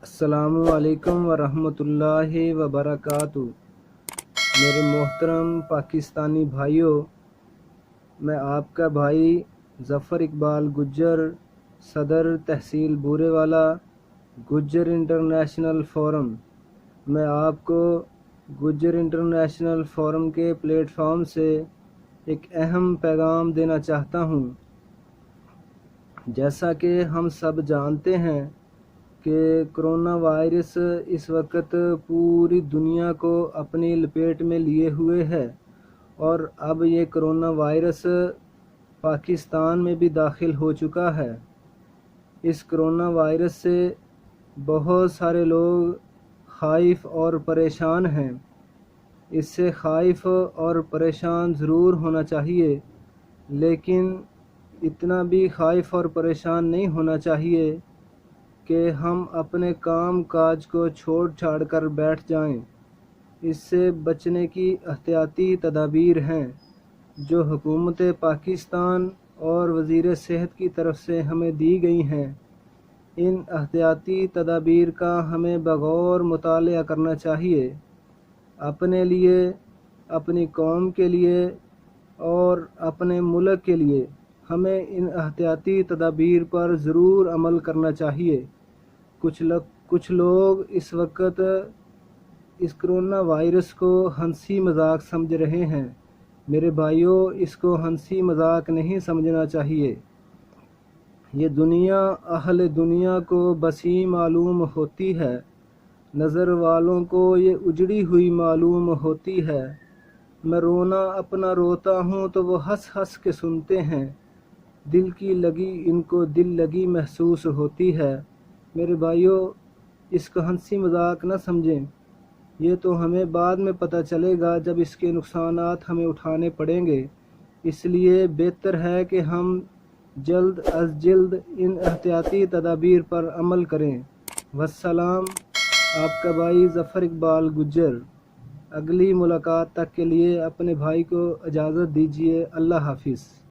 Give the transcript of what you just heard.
السلام علیکم ورحمۃ اللہ وبرکاتہ۔ میرے محترم پاکستانی بھائیوں، میں آپ کا بھائی ظفر اقبال گجر، صدر تحصیل بورے والا گجر انٹرنیشنل فورم، میں آپ کو گجر انٹرنیشنل فورم کے پلیٹ فارم سے ایک اہم پیغام دینا چاہتا ہوں۔ جیسا کہ ہم سب جانتے ہیں کہ کرونا وائرس اس وقت پوری دنیا کو اپنی لپیٹ میں لیے ہوئے ہے، اور اب یہ کرونا وائرس پاکستان میں بھی داخل ہو چکا ہے۔ اس کرونا وائرس سے بہت سارے لوگ خائف اور پریشان ہیں۔ اس سے خائف اور پریشان ضرور ہونا چاہیے، لیکن اتنا بھی خائف اور پریشان نہیں ہونا چاہیے کہ ہم اپنے کام کاج کو چھوڑ چھاڑ کر بیٹھ جائیں۔ اس سے بچنے کی احتیاطی تدابیر ہیں جو حکومت پاکستان اور وزیر صحت کی طرف سے ہمیں دی گئی ہیں۔ ان احتیاطی تدابیر کا ہمیں بغور مطالعہ کرنا چاہیے۔ اپنے لیے، اپنی قوم کے لیے اور اپنے ملک کے لیے ہمیں ان احتیاطی تدابیر پر ضرور عمل کرنا چاہیے۔ کچھ لوگ اس وقت اس کرونا وائرس کو ہنسی مذاق سمجھ رہے ہیں۔ میرے بھائیوں، اس کو ہنسی مذاق نہیں سمجھنا چاہیے۔ یہ دنیا اہل دنیا کو بسی معلوم ہوتی ہے، نظر والوں کو یہ اجڑی ہوئی معلوم ہوتی ہے۔ میں رونا اپنا روتا ہوں تو وہ ہنس ہنس کے سنتے ہیں، دل کی لگی ان کو دل لگی محسوس ہوتی ہے۔ میرے بھائیوں، اس کو ہنسی مذاق نہ سمجھیں۔ یہ تو ہمیں بعد میں پتہ چلے گا جب اس کے نقصانات ہمیں اٹھانے پڑیں گے۔ اس لیے بہتر ہے کہ ہم جلد از جلد ان احتیاطی تدابیر پر عمل کریں۔ والسلام، آپ کا بھائی ظفر اقبال گجر۔ اگلی ملاقات تک کے لیے اپنے بھائی کو اجازت دیجیے۔ اللہ حافظ۔